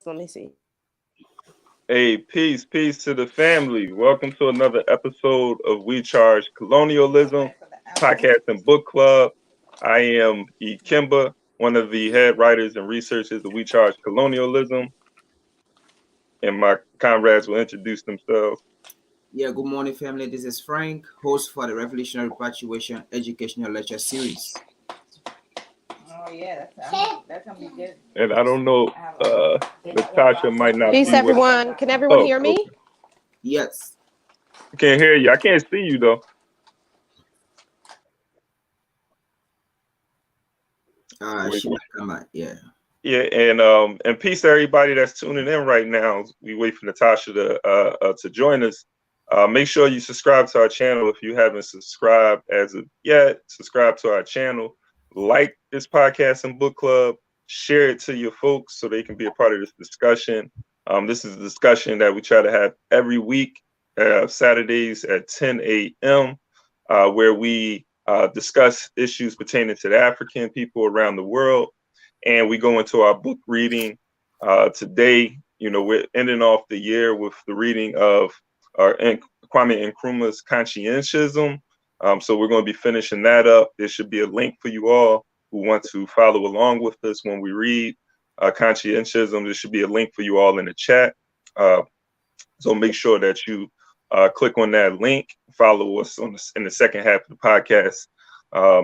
So let me see. Hey, peace to the family. Welcome to another episode of We Charge Colonialism Podcast and Book Club. I am E. Kimba, one of the head writers and researchers of We Charge Colonialism, and my comrades will introduce themselves. Yeah, good morning, family. This is Frank, host for the Revolutionary Repatriation Educational Lecture Series. Oh yeah, that's gonna be good. And I don't know, Natasha might not Peace, be everyone. Can everyone hear me? Okay. Yes. I can't hear you. I can't see you though. She might come out. Yeah. Yeah, and peace to everybody that's tuning in right now. We wait for Natasha to join us. Make sure you subscribe to our channel if you haven't subscribed as of yet. Subscribe to our channel, like this podcast and book club, share it to your folks so they can be a part of this discussion. This is a discussion that we try to have every week, Saturdays at 10 a.m., where we discuss issues pertaining to the African people around the world. And we go into our book reading today. You know, we're ending off the year with the reading of Kwame Nkrumah's Conscientism. So we're going to be finishing that up. There should be a link for you all who want to follow along with us when we read Conscientism. There should be a link for you all in the chat. So make sure that you click on that link, follow us in the second half of the podcast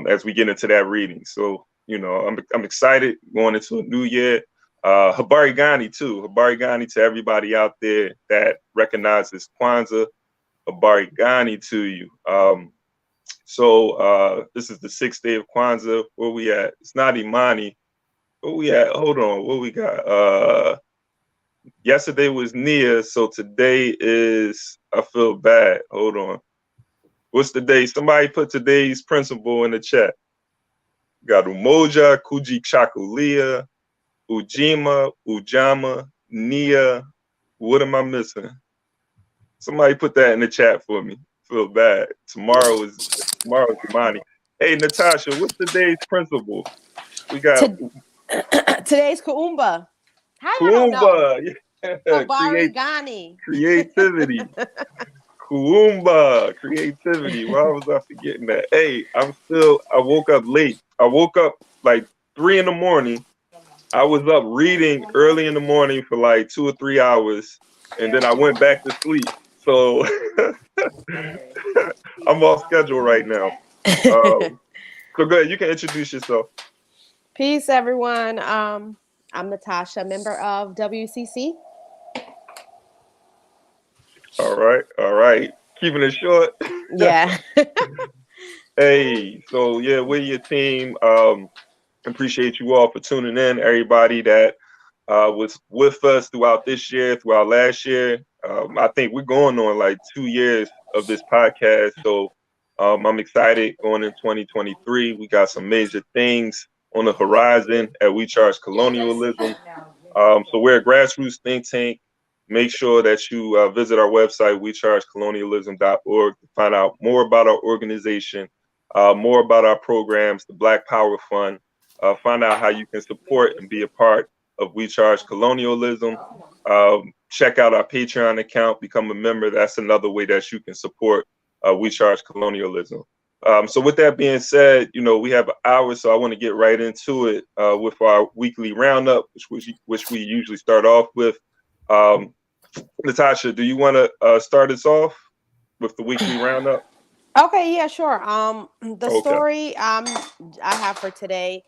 as we get into that reading. So, you know, I'm excited going into a new year. Habari Gani too. Habari Gani to everybody out there that recognizes Kwanzaa. Habari Gani to you. So this is the 6th day of Kwanzaa. Where we at? It's not Imani. Where we at? Hold on. What we got? Yesterday was Nia, so today is, I feel bad. Hold on. What's the day? Somebody put today's principle in the chat. Got Umoja, Kujichagulia, Ujima, Ujama, Nia. What am I missing? Somebody put that in the chat for me. Feel bad. Tomorrow's Imani. Hey, Natasha, what's today's principle? We got Today's Kuumba. Kuumba. Yeah. Habari Gani. Creativity. Kuumba. Creativity. Why was I forgetting that? Hey, I woke up late. I woke up like 3 in the morning. I was up reading early in the morning for like 2 or 3 hours, and then I went back to sleep. So I'm off schedule right now. So go ahead. You can introduce yourself. Peace, everyone. I'm Natasha, member of WCC. All right. Keeping it short. Yeah. Hey, so yeah, we're your team. Appreciate you all for tuning in. Everybody that was with us throughout this year, throughout last year. I think we're going on like 2 years of this podcast. So I'm excited going in 2023. We got some major things on the horizon at We Charge Colonialism. So we're a grassroots think tank. Make sure that you visit our website, wechargecolonialism.org, to find out more about our organization, more about our programs, the Black Power Fund. Find out how you can support and be a part of We Charge Colonialism. Check out our Patreon account, become a member. That's another way that you can support We Charge Colonialism. So with that being said, you know, we have an hour, so I want to get right into it with our weekly roundup, which we usually start off with. Natasha, do you want to start us off with the weekly roundup? Okay, yeah, sure. The story I have for today.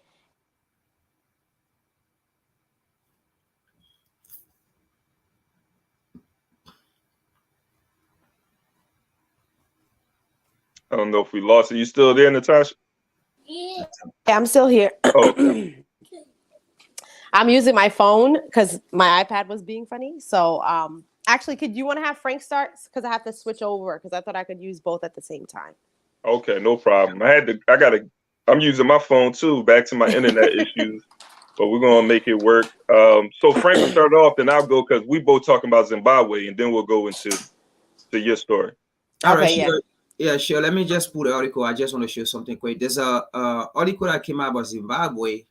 I don't know if we lost it. You still there, Natasha? Yeah, I'm still here. Okay. I'm using my phone because my iPad was being funny. So actually, could you want to have Frank start? Because I have to switch over because I thought I could use both at the same time. Okay, no problem. I'm using my phone too, back to my internet issues, but we're gonna make it work. So Frank will start off, then I'll go because we both talking about Zimbabwe, and then we'll go into your story. All right, Okay, sure. Yeah, sure. Let me just pull the article. I just want to show something quick. There's a article that came out about Zimbabwe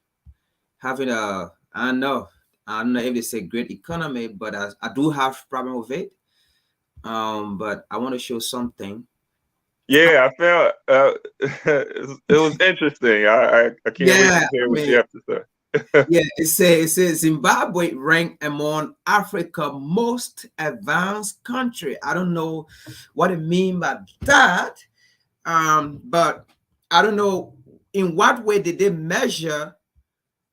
having I don't know. I don't know if it's a great economy, but I do have problem with it. But I want to show something. Yeah, I felt it was interesting. I can't wait Yeah, to hear I what you mean, have to say. yeah, it says Zimbabwe ranked among Africa most advanced country. I don't know what it mean by that. But I don't know in what way did they measure,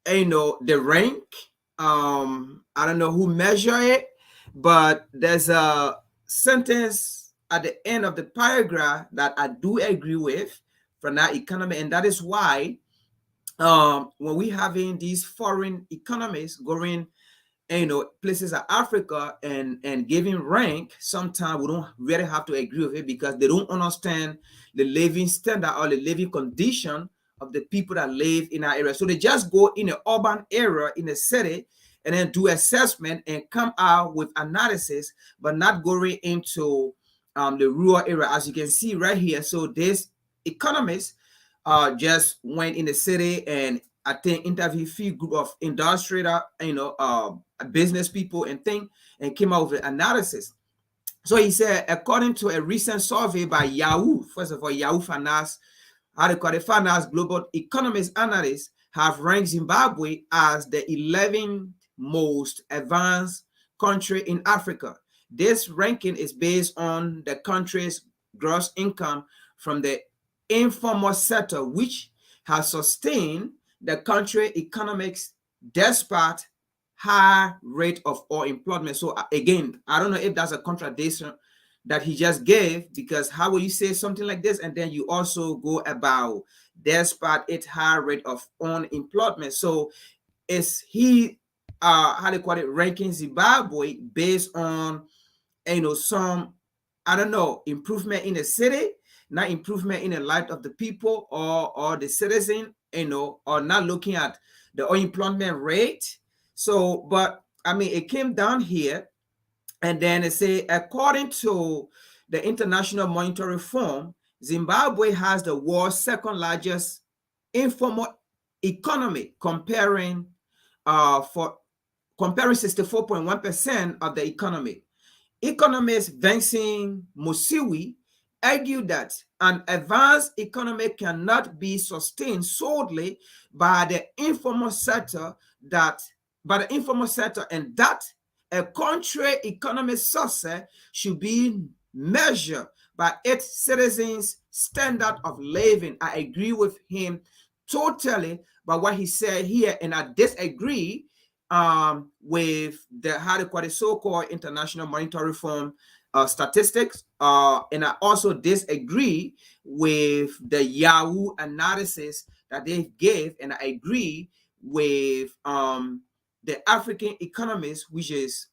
the rank. I don't know who measure it, but there's a sentence at the end of the paragraph that I do agree with from that economy, and that is why when we having these foreign economies going, places like Africa and giving rank, sometimes we don't really have to agree with it because they don't understand the living standard or the living condition of the people that live in our area. So they just go in an urban area in a city and then do assessment and come out with analysis, but not going into the rural area, as you can see right here. So this economists just went in the city and I think interviewed a few group of industrial, business people and thing, and came out with an analysis. So he said, according to a recent survey by Yahoo, first of all, Yahoo Finance, how they call it, Finance Global Economist Analysts have ranked Zimbabwe as the 11th most advanced country in Africa. This ranking is based on the country's gross income from the informal sector, which has sustained the country economics despite high rate of unemployment. So again, I don't know if that's a contradiction that he just gave, because how will you say something like this and then you also go about despite its high rate of unemployment? So is he how they call it, ranking Zimbabwe based on some, I don't know, improvement in the city, not improvement in the life of the people or the citizen, or not looking at the unemployment rate? So, but I mean, it came down here, and then it say, according to the International Monetary Fund, Zimbabwe has the world's second largest informal economy, for comparing 64.1% of the economy. Economist Vincent Musiwi argued that an advanced economy cannot be sustained solely by the informal sector, and that a country economic success should be measured by its citizens' standard of living. I agree with him totally by what he said here, and I disagree with the how they call it, so-called International Monetary Fund statistics, and I also disagree with the Yahoo analysis that they gave, and I agree with the African economist, which is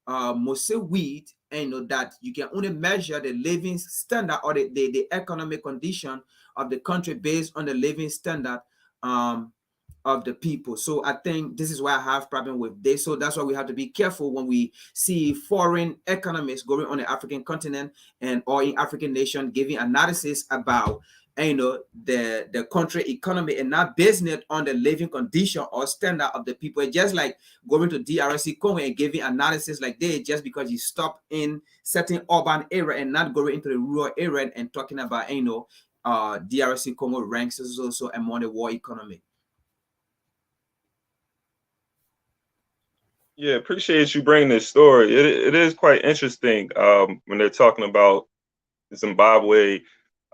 Mose Wheat, and that you can only measure the living standard or the economic condition of the country based on the living standard of the people. So I think this is why I have problem with this. So that's why we have to be careful when we see foreign economists going on the African continent and or in African nation giving analysis about the country economy and not basing it on the living condition or standard of the people. It's just like going to DRC Congo and giving analysis like this just because you stop in certain urban area and not going into the rural area and talking about DRC Congo ranks is also among the world economy. Yeah, appreciate you bringing this story. It is quite interesting when they're talking about Zimbabwe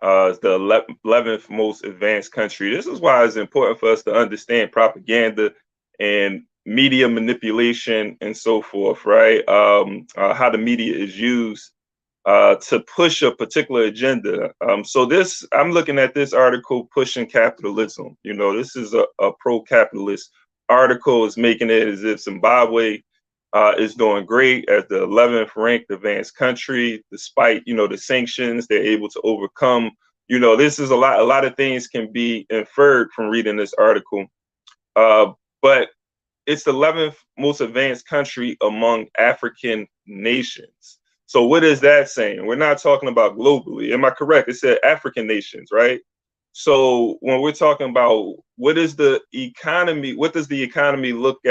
as the 11th most advanced country. This is why it's important for us to understand propaganda and media manipulation and so forth, right? How the media is used to push a particular agenda. So this, I'm looking at this article, Pushing Capitalism. This is a pro-capitalist article. Is making it as if Zimbabwe is doing great as the 11th ranked advanced country, despite, the sanctions they're able to overcome. This is a lot of things can be inferred from reading this article. But it's the 11th most advanced country among African nations. So what is that saying? We're not talking about globally. Am I correct? It said African nations, right? So when we're talking about what is the economy, what does the economy look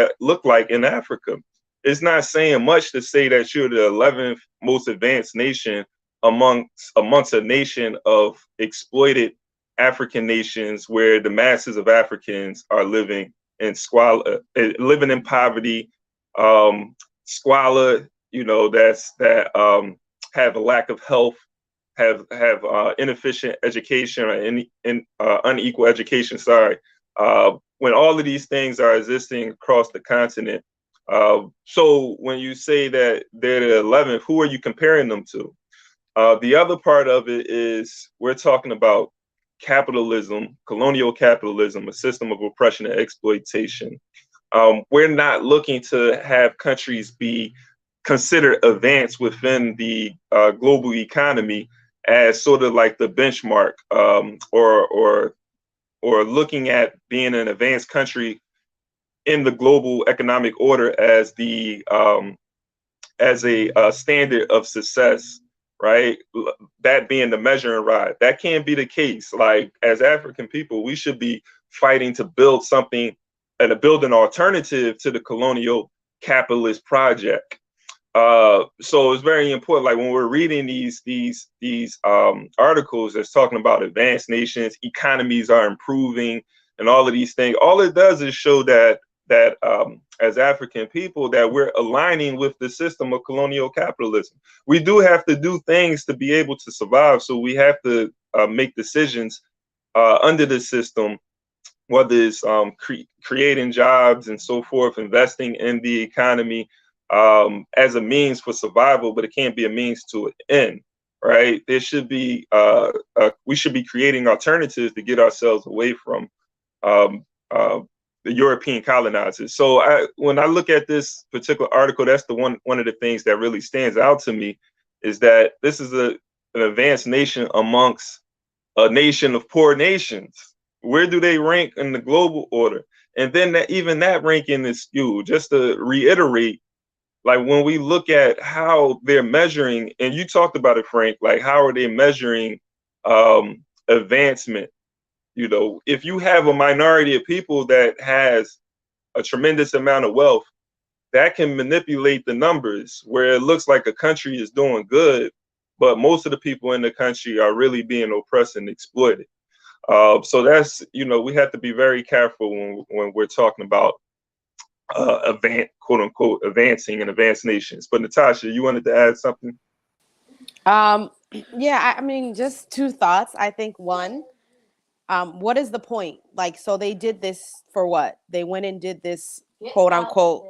like in Africa? It's not saying much to say that you're the 11th most advanced nation amongst a nation of exploited African nations where the masses of Africans are living in squalor, living in poverty, squalor, that have a lack of health, have inefficient education or unequal education. Sorry, when all of these things are existing across the continent. So when you say that they're the 11th, who are you comparing them to? The other part of it is we're talking about capitalism, colonial capitalism, a system of oppression and exploitation. We're not looking to have countries be considered advanced within the global economy as sort of like the benchmark, or looking at being an advanced country in the global economic order as a standard of success, right? That being the measuring rod. That can't be the case. Like, as African people, we should be fighting to build something and to build an alternative to the colonial capitalist project. So it's very important. Like when we're reading these articles that's talking about advanced nations, economies are improving, and all of these things. All it does is show that as African people, that we're aligning with the system of colonial capitalism. We do have to do things to be able to survive. So we have to make decisions under the system, whether it's creating jobs and so forth, investing in the economy as a means for survival, but it can't be a means to an end, right? There should be we should be creating alternatives to get ourselves away from the European colonizers. So when I look at this particular article, that's the one of the things that really stands out to me, is that this is an advanced nation amongst a nation of poor nations. Where do they rank in the global order? And then even that ranking is skewed. Just to reiterate, like when we look at how they're measuring, and you talked about it, Frank, like how are they measuring advancement? If you have a minority of people that has a tremendous amount of wealth, that can manipulate the numbers where it looks like a country is doing good, but most of the people in the country are really being oppressed and exploited. So that's, we have to be very careful when we're talking about quote unquote advancing and advanced nations. But Natasha, you wanted to add something? Yeah, I mean, just two thoughts. I think one, what is the point? Like, so they did this for what? They went and did this quote unquote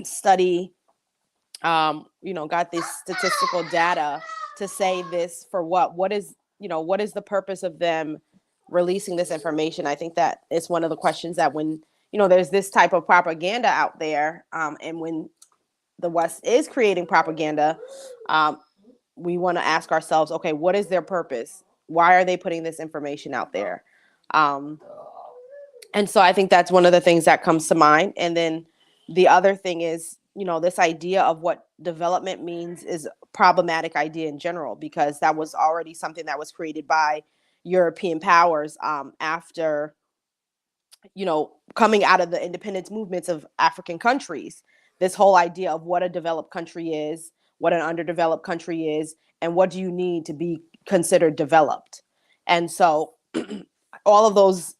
study, got this statistical data to say this for what? What is the purpose of them releasing this information? I think that it's one of the questions that when, there's this type of propaganda out there, and when the West is creating propaganda, we want to ask ourselves, okay, what is their purpose? Why are they putting this information out there? And so I think that's one of the things that comes to mind. And then the other thing is, this idea of what development means is a problematic idea in general, because that was already something that was created by European powers after, coming out of the independence movements of African countries. This whole idea of what a developed country is, what an underdeveloped country is, and what do you need to be considered developed. And so all of those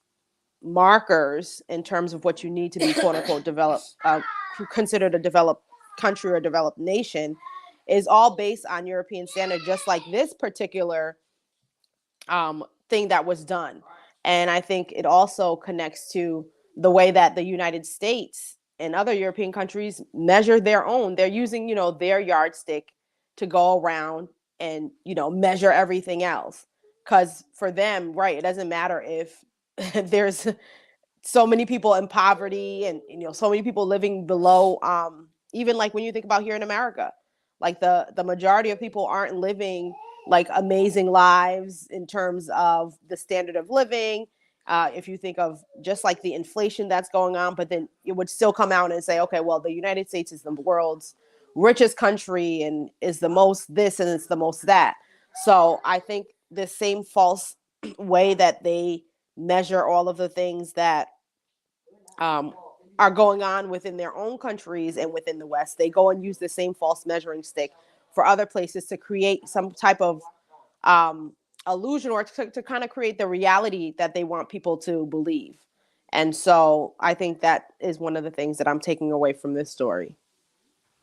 markers in terms of what you need to be quote unquote developed, considered a developed country or a developed nation, is all based on European standard, just like this particular thing that was done. And I think it also connects to the way that the United States and other European countries measure their own. They're using, their yardstick to go around and, measure everything else. Because for them, right, it doesn't matter if there's so many people in poverty and so many people living below, even like when you think about here in America, like the majority of people aren't living like amazing lives in terms of the standard of living. If you think of just like the inflation that's going on, but then it would still come out and say, okay, well, the United States is the world's richest country and is the most this and it's the most that. So I think the same false way that they measure all of the things that are going on within their own countries and within the West. They go and use the same false measuring stick for other places to create some type of illusion, or to kind of create the reality that they want people to believe. And so I think that is one of the things that I'm taking away from this story.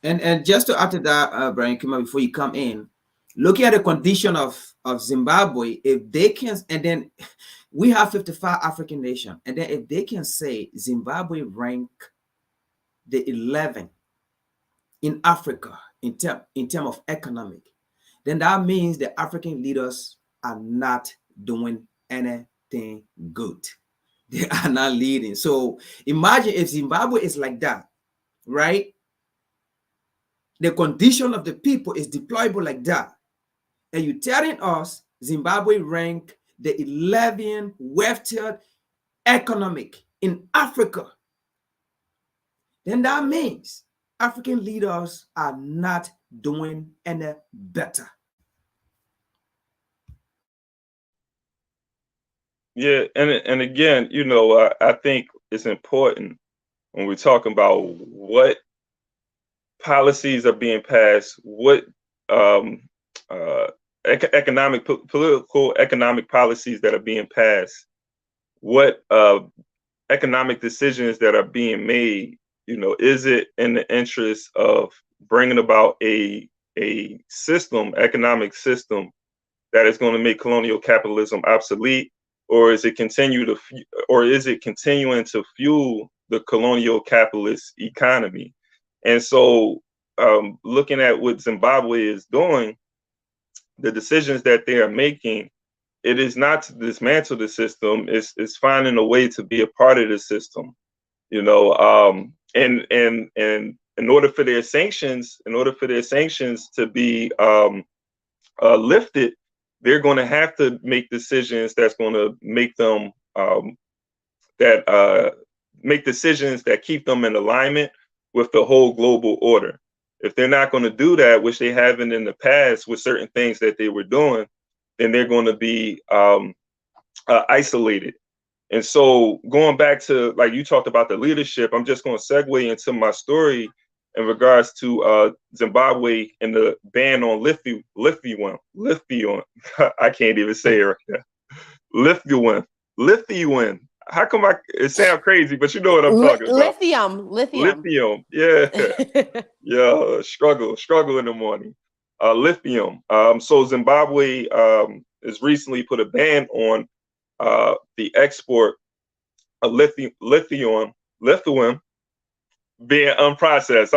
And just to add to that, Brian Kuma, before you come in, looking at the condition of Zimbabwe, if they can, and then we have 55 African nations, and then if they can say Zimbabwe rank the 11th in Africa in term of economic, then that means the African leaders are not doing anything good. They are not leading. So imagine if Zimbabwe is like that, right? The condition of the people is deployable like that. And you're telling us Zimbabwe rank the 11th wealthiest economic in Africa. Then that means African leaders are not doing any better. Yeah, and again, you know, I think it's important when we're talking about what policies are being passed, what economic, political, economic policies that are being passed, what economic decisions that are being made. You know, is it in the interest of bringing about a system, economic system, that is going to make colonial capitalism obsolete, or is it continuing to fuel the colonial capitalist economy? And so, looking at what Zimbabwe is doing, the decisions that they are making, it is not to dismantle the system. It's finding a way to be a part of the system. You know, and in order for their sanctions, to be lifted, they're going to have to make decisions that's going to make them make decisions that keep them in alignment with the whole global order. If they're not going to do that, which they haven't in the past with certain things that they were doing, then they're going to be isolated. And so, going back to, like, you talked about the leadership, I'm just going to segue into my story in regards to Zimbabwe and the ban on lithium. I can't even say it right now. Lithium. How come it sounds crazy, but you know what I'm talking about. Lithium. Yeah. Yeah. Struggle in the morning. Lithium. So Zimbabwe has recently put a ban on the export of lithium being unprocessed.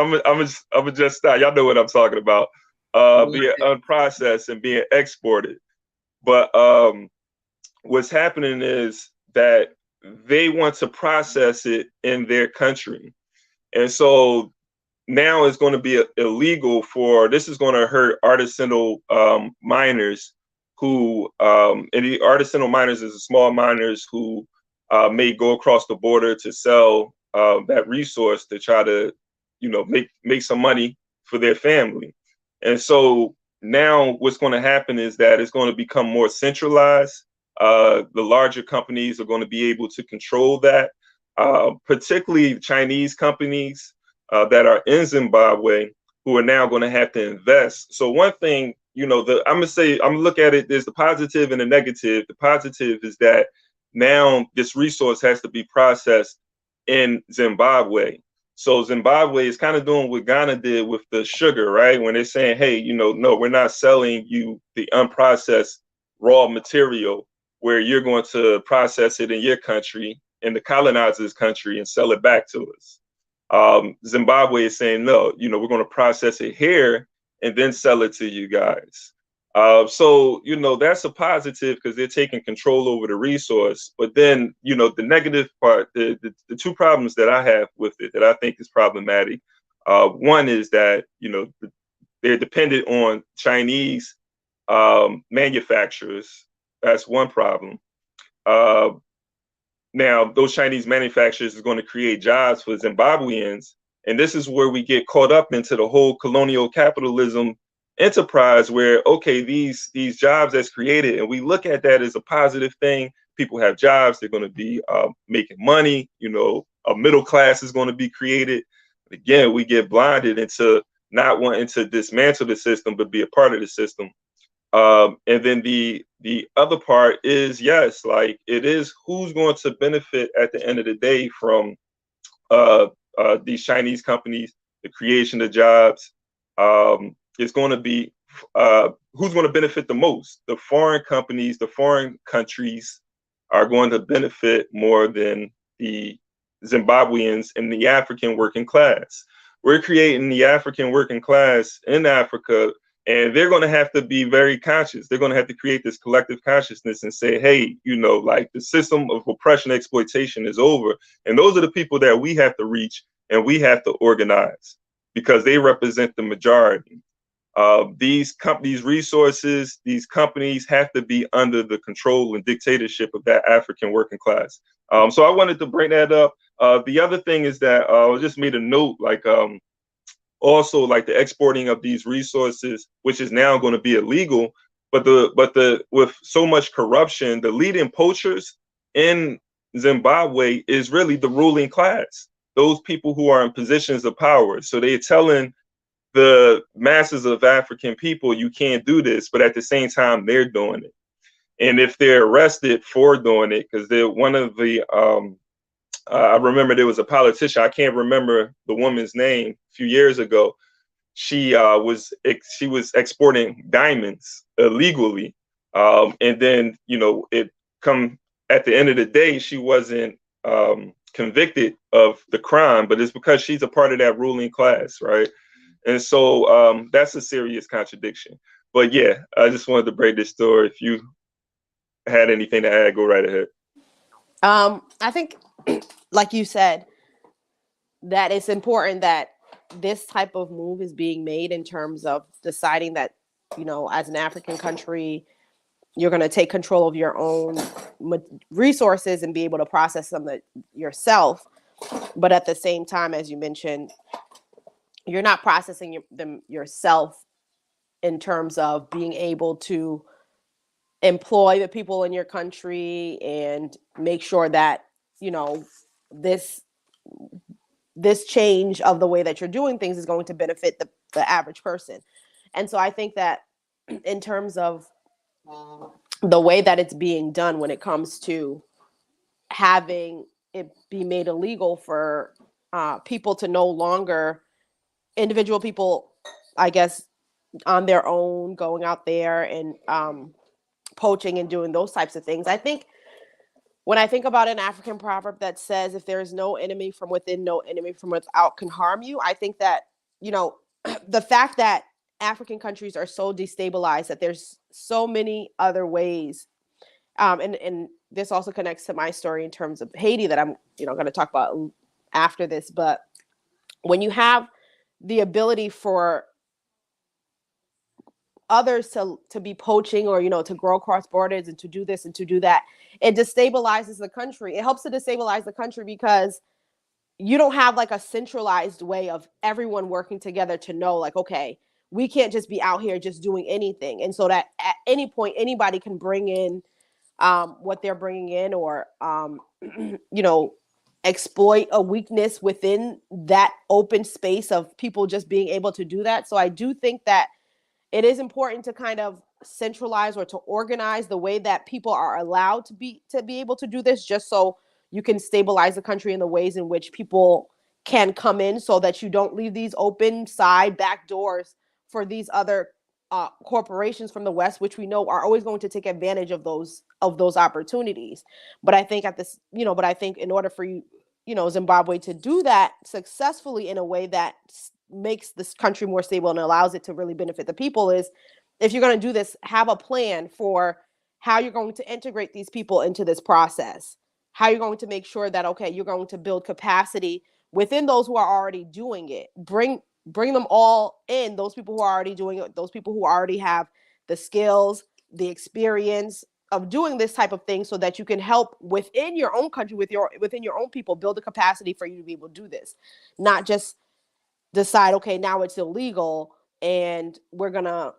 I'm just stop. Y'all know what I'm talking about. Being unprocessed and being exported. But what's happening is that they want to process it in their country, and so now it's going to be illegal this is going to hurt artisanal miners who, and the artisanal miners is the small miners who may go across the border to sell that resource to try to, you know, make some money for their family. And so now what's going to happen is that it's going to become more centralized. The larger companies are going to be able to control that, particularly Chinese companies that are in Zimbabwe, who are now going to have to invest. So one thing, you know, I'm gonna look at it. There's the positive and the negative. The positive is that now this resource has to be processed in Zimbabwe. So Zimbabwe is kind of doing what Ghana did with the sugar, right? When they're saying, hey, you know, no, we're not selling you the unprocessed raw material, where you're going to process it in your country, in the colonizer's country, and sell it back to us. Zimbabwe is saying, no, you know, we're going to process it here and then sell it to you guys. So, you know, that's a positive because they're taking control over the resource. But then, you know, the negative part, the two problems that I have with it that I think is problematic. One is that, you know, they're dependent on Chinese manufacturers. That's one problem. Now, those Chinese manufacturers is going to create jobs for Zimbabweans. And this is where we get caught up into the whole colonial capitalism enterprise where, okay, these jobs that's created, and we look at that as a positive thing. People have jobs, they're going to be making money, a middle class is going to be created. Again, we get blinded into not wanting to dismantle the system, but be a part of the system. And then the other part is, yes, like it is who's going to benefit at the end of the day from these Chinese companies, the creation of jobs. It's going to be who's going to benefit the most. The foreign companies, the foreign countries are going to benefit more than the Zimbabweans and the African working class. We're creating the African working class in Africa, and they're going to have to be very conscious. They're going to have to create this collective consciousness and say, hey, like the system of oppression, exploitation is over. And those are the people that we have to reach and we have to organize because they represent the majority. These resources, these companies have to be under the control and dictatorship of that African working class. So I wanted to bring that up. The other thing is that I just made a note, like also like the exporting of these resources, which is now going to be illegal. But with so much corruption, the leading poachers in Zimbabwe is really the ruling class, those people who are in positions of power. So they're telling the masses of African people, you can't do this, but at the same time, they're doing it. And if they're arrested for doing it, because they're one of the, I remember there was a politician, I can't remember the woman's name, a few years ago. She was exporting diamonds illegally, and then it come at the end of the day, she wasn't convicted of the crime, but it's because she's a part of that ruling class, right? And so that's a serious contradiction. But yeah, I just wanted to break this story. If you had anything to add, go right ahead. I think, like you said, that it's important that this type of move is being made in terms of deciding that, as an African country, you're going to take control of your own resources and be able to process them yourself. But at the same time, as you mentioned, you're not processing them yourself in terms of being able to employ the people in your country and make sure that, this change of the way that you're doing things is going to benefit the average person. And so I think that in terms of the way that it's being done when it comes to having it be made illegal for people to no longer, individual people, I guess, on their own, going out there and poaching and doing those types of things. I think when I think about an African proverb that says, if there is no enemy from within, no enemy from without can harm you, I think that, the fact that African countries are so destabilized that there's so many other ways. And this also connects to my story in terms of Haiti that I'm, going to talk about after this. But when you have the ability for others to be poaching or, to grow across borders and to do this and to do that, it destabilizes the country. It helps to destabilize the country because you don't have like a centralized way of everyone working together to know, like, okay, we can't just be out here just doing anything. And so that at any point, anybody can bring in what they're bringing in or, exploit a weakness within that open space of people just being able to do that. So I do think that it is important to kind of centralize or to organize the way that people are allowed to be able to do this, just so you can stabilize the country in the ways in which people can come in, so that you don't leave these open side back doors for these other corporations from the West, which we know are always going to take advantage of those opportunities. But I think in order for Zimbabwe to do that successfully in a way that makes this country more stable and allows it to really benefit the people, is if you're going to do this, have a plan for how you're going to integrate these people into this process, how you're going to make sure that, okay, you're going to build capacity within those who are already doing it. Bring them all in, those people who are already doing it, those people who already have the skills, the experience of doing this type of thing, so that you can help within your own country, within your own people, build the capacity for you to be able to do this. Not just decide, okay, now it's illegal, and we're gonna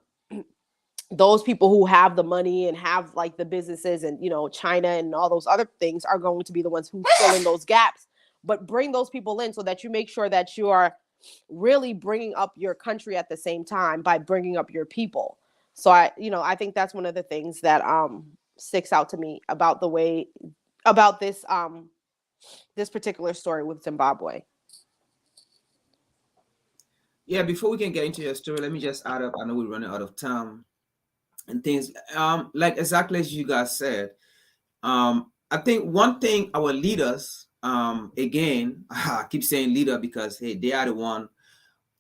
those people who have the money and have like the businesses and China and all those other things are going to be the ones who fill in those gaps. But bring those people in so that you make sure that you are really bringing up your country at the same time by bringing up your people. So I think that's one of the things that sticks out to me about the way about this particular story with Zimbabwe. Yeah, before we can get into your story, let me just add up. I know we're running out of time and things. Like exactly as you guys said, I think one thing our leaders, again, I keep saying leader because hey, they are the one,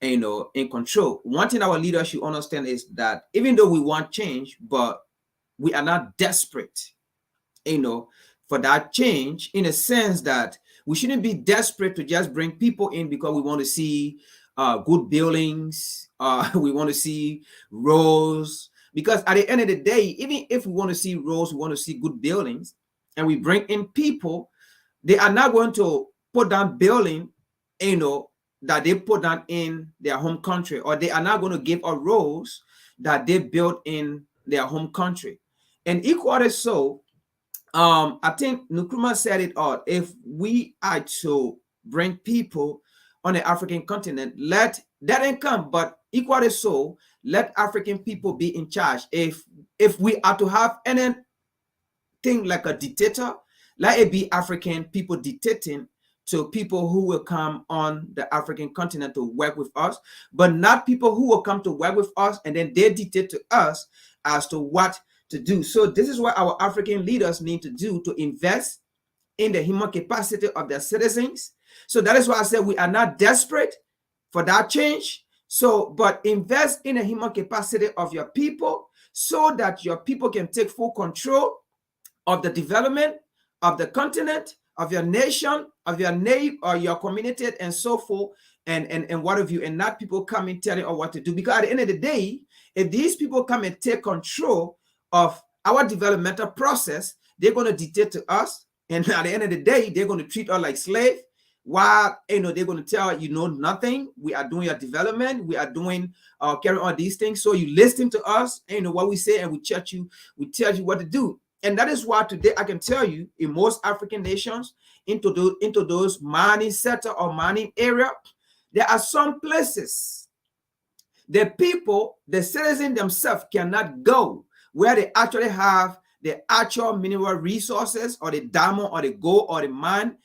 in control. One thing our leaders should understand is that even though we want change, but we are not desperate, for that change, in a sense that we shouldn't be desperate to just bring people in because we want to see good buildings, we want to see roads. Because at the end of the day, even if we want to see roads, we want to see good buildings, and we bring in people, they are not going to put down building, that they put down in their home country, or they are not going to give us roads that they built in their home country. And equally so, I think Nkrumah said it all. If we are to bring people on the African continent, let that income, but equally so, let African people be in charge. If we are to have anything like a dictator, let it be African people dictating to people who will come on the African continent to work with us, but not people who will come to work with us and then they dictate to us as to what to do. So this is what our African leaders need to do, to invest in the human capacity of their citizens. So that is why I said we are not desperate for that change. So, but invest in the human capacity of your people so that your people can take full control of the development of the continent, of your nation, of your neighbor, or your community, and so forth, and what have you, and not people coming telling you what to do. Because at the end of the day, if these people come and take control of our developmental process, they're going to dictate to us, and at the end of the day, they're going to treat us like slaves. While they're going to tell you nothing. We are doing your development. We are doing carrying on these things. So you listen to us, what we say, and we tell you what to do. And that is why today I can tell you, in most African nations, into those mining sector or mining area, there are some places the people, the citizens themselves cannot go, where they actually have the actual mineral resources, or the diamond, or the gold, or the mine,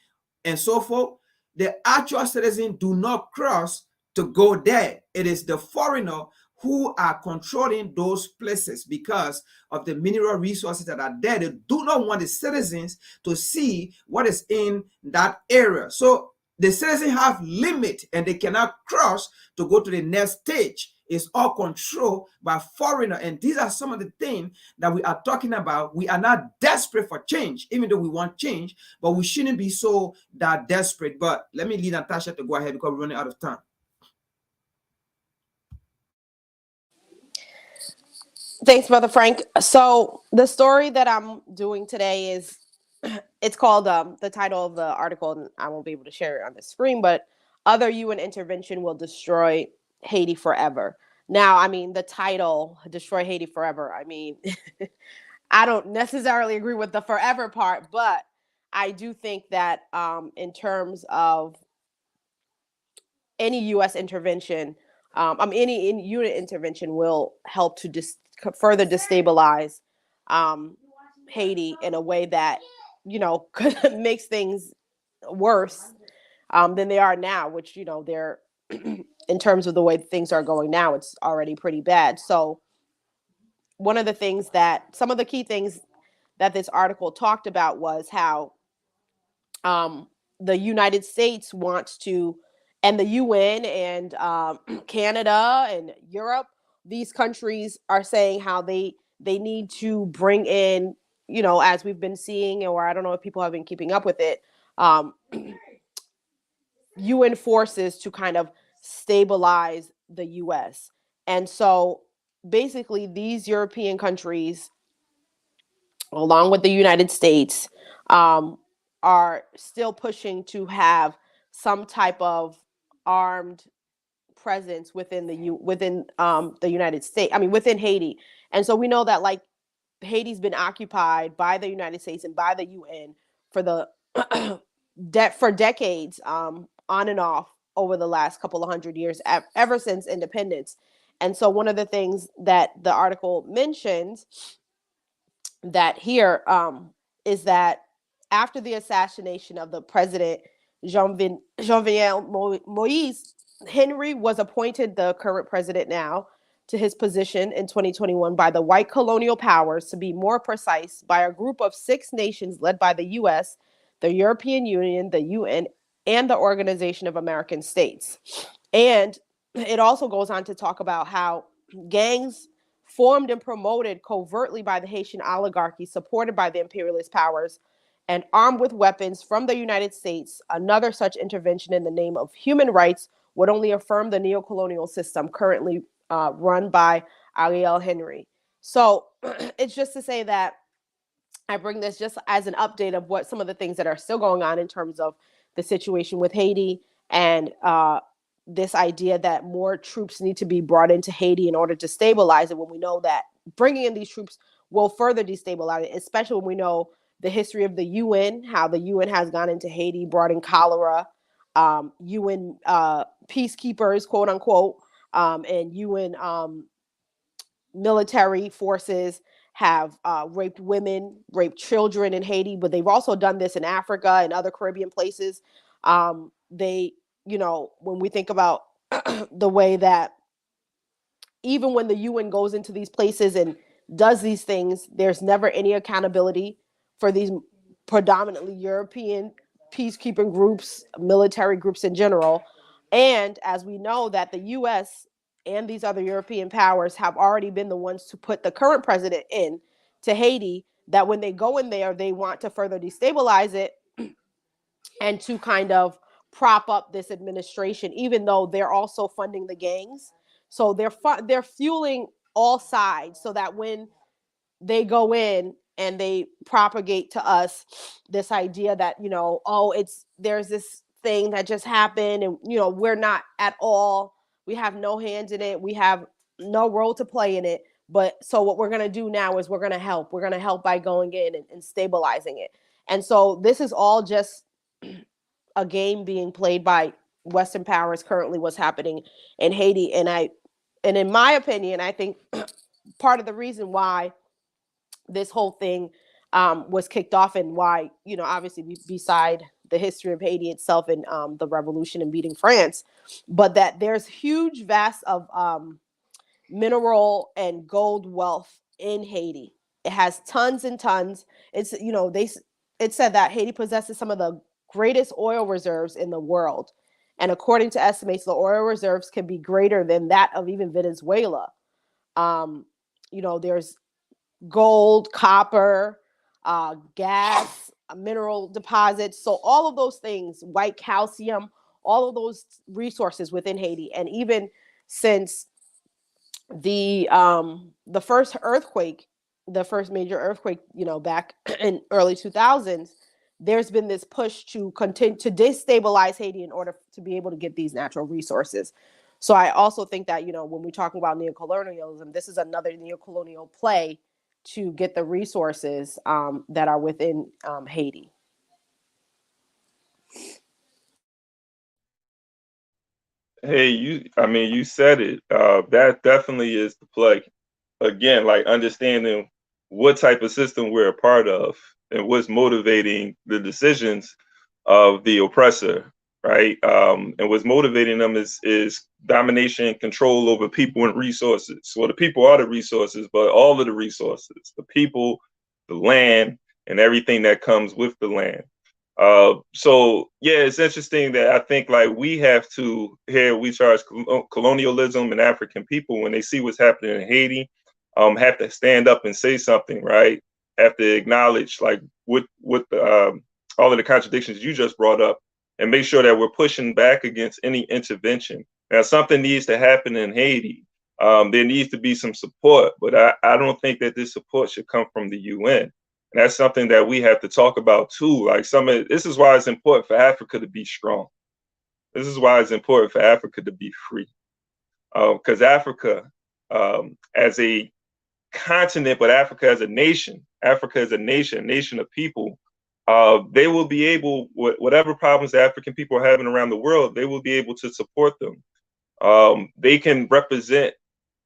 and so forth. The actual citizens do not cross to go there. It is the foreigner who are controlling those places because of the mineral resources that are there. They do not want the citizens to see what is in that area. So the citizens have limit and they cannot cross to go to the next stage. It's all controlled by foreigner. And these are some of the things that we are talking about. We are not desperate for change, even though we want change, but we shouldn't be so that desperate. But let me lead Natasha to go ahead because we're running out of time. Thanks, Brother Frank. So the story that I'm doing today is, it's called, the title of the article, and I won't be able to share it on the screen, but Other UN Intervention Will Destroy Haiti Forever. Now, I mean, the title, Destroy Haiti Forever, I mean, I don't necessarily agree with the forever part, but I do think that in terms of any U.S. intervention, any unit intervention will help to further destabilize Haiti in a way that makes things worse than they are now. Which they're in terms of the way things are going now, it's already pretty bad. So some of the key things that this article talked about was how the United States wants to, and the UN and Canada and Europe, these countries are saying how they need to bring in, as we've been seeing, or I don't know if people have been keeping up with it, UN forces to kind of stabilize the US. And so basically these European countries, along with the United States, are still pushing to have some type of armed presence within the United States. I mean, within Haiti. And so we know that like Haiti's been occupied by the United States and by the UN for the for decades, on and off over the last couple of hundred years, ever since independence. And so one of the things that the article mentions that here is that after the assassination of the president Jovenel Moise, Henry was appointed, the current president now, to his position in 2021 by the white colonial powers, to be more precise, by a group of 6 nations led by the US, the European Union, the UN, and the Organization of American States. And it also goes on to talk about how gangs formed and promoted covertly by the Haitian oligarchy, supported by the imperialist powers, and armed with weapons from the United States. Another such intervention in the name of human rights would only affirm the neocolonial system currently run by Ariel Henry. So it's just to say that I bring this just as an update of what some of the things that are still going on in terms of the situation with Haiti, and this idea that more troops need to be brought into Haiti in order to stabilize it, when we know that bringing in these troops will further destabilize it, especially when we know the history of the UN, how the UN has gone into Haiti, brought in cholera, UN peacekeepers, quote unquote, and UN military forces have raped women, raped children in Haiti, but they've also done this in Africa and other Caribbean places. They, you know, when we think about the way that even when the UN goes into these places and does these things, there's never any accountability for these predominantly European peacekeeping groups, military groups in general. And as we know that the US and these other European powers have already been the ones to put the current president in to Haiti, that when they go in there, they want to further destabilize it and to kind of prop up this administration, even though they're also funding the gangs. So they're fueling all sides, so that when they go in and they propagate to us this idea that, you know, oh, there's this thing that just happened, and, you know, we're not at all, we have no hands in it, we have no role to play in it. But so what we're going to do now is we're going to help by going in and stabilizing it. And so this is all just a game being played by Western powers, currently what's happening in Haiti. And in my opinion, I think part of the reason why this whole thing was kicked off, and why, you know, obviously beside the history of Haiti itself and the revolution and beating France, but that there's huge vast of mineral and gold wealth in Haiti. It has tons and tons. It's, you know, it said that Haiti possesses some of the greatest oil reserves in the world. And according to estimates, the oil reserves can be greater than that of even Venezuela. You know, there's gold, copper, gas, mineral deposits. So all of those things, white calcium, all of those resources within Haiti. And even since the first earthquake, the first major earthquake, you know, back in early 2000s, there's been this push to continue to destabilize Haiti in order to be able to get these natural resources. So I also think that, you know, when we're talking about neocolonialism, this is another neocolonial play to get the resources that are within Haiti. Hey, you said it. That definitely is the play. Again, like understanding what type of system we're a part of and what's motivating the decisions of the oppressor, right? And what's motivating them is domination and control over people and resources. So the people are the resources, but all of the resources, the people, the land, and everything that comes with the land. So yeah, it's interesting that I think like we have to, here we charge colonialism and African people, when they see what's happening in Haiti, have to stand up and say something, right? Have to acknowledge like what the all of the contradictions you just brought up, and make sure that we're pushing back against any intervention. Now, something needs to happen in Haiti. There needs to be some support, but I don't think that this support should come from the UN. And that's something that we have to talk about too. Like this is why it's important for Africa to be strong. This is why it's important for Africa to be free. because Africa as a continent, but Africa as a nation, nation of people, they will be able, whatever problems the African people are having around the world, they will be able to support them. They can represent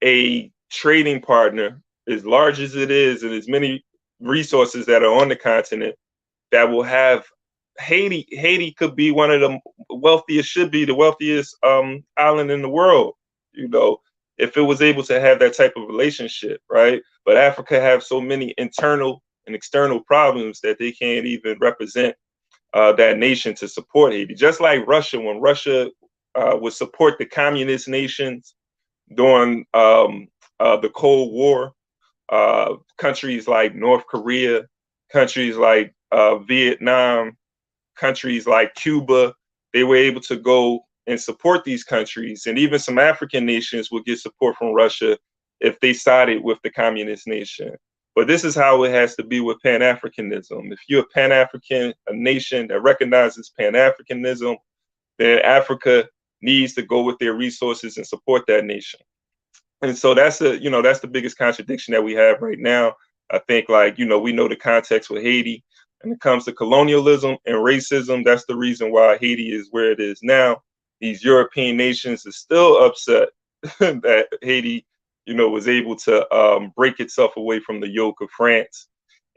a trading partner as large as it is and as many resources that are on the continent that will have Haiti. Haiti could be one of the wealthiest, should be the wealthiest island in the world, you know, if it was able to have that type of relationship, right? But Africa have so many internal and external problems that they can't even represent that nation to support Haiti. Just like Russia, when Russia would support the communist nations during the Cold War, countries like North Korea, countries like Vietnam, countries like Cuba, they were able to go and support these countries. And even some African nations would get support from Russia if they sided with the communist nation. But this is how it has to be with Pan-Africanism. If you're a Pan-African, a nation that recognizes Pan-Africanism, then Africa needs to go with their resources and support that nation. And so that's that's the biggest contradiction that we have right now. I think, like, we know the context with Haiti. When it comes to colonialism and racism, that's the reason why Haiti is where it is now. These European nations are still upset that Haiti, was able to break itself away from the yoke of France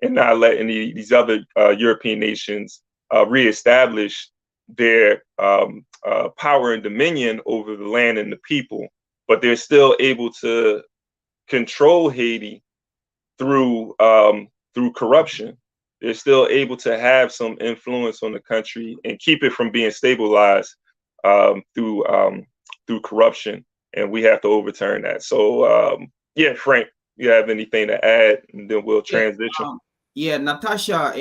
and not letting these other European nations reestablish their power and dominion over the land and the people. But they're still able to control Haiti through corruption. They're still able to have some influence on the country and keep it from being stabilized through corruption. And we have to overturn that. So, yeah, Frank, you have anything to add? And then we'll transition. Yeah, Natasha,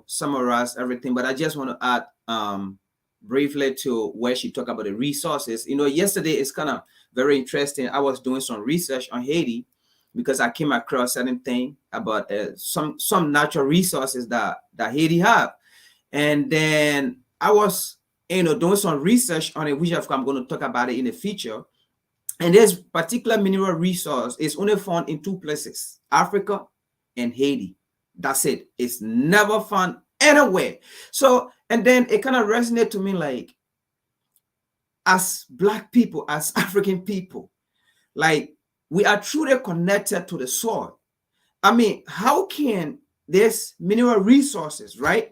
summarized everything, but I just want to add briefly to where she talked about the resources. Yesterday it's kind of very interesting. I was doing some research on Haiti because I came across certain thing about some natural resources that Haiti have, and then I was doing some research on it, which I'm going to talk about it in the future. And this particular mineral resource is only found in two places: Africa and Haiti. That's it. It's never found anywhere. So, and then it kind of resonated to me, like, as Black people, as African people, like, we are truly connected to the soil. I mean, how can this mineral resources, right,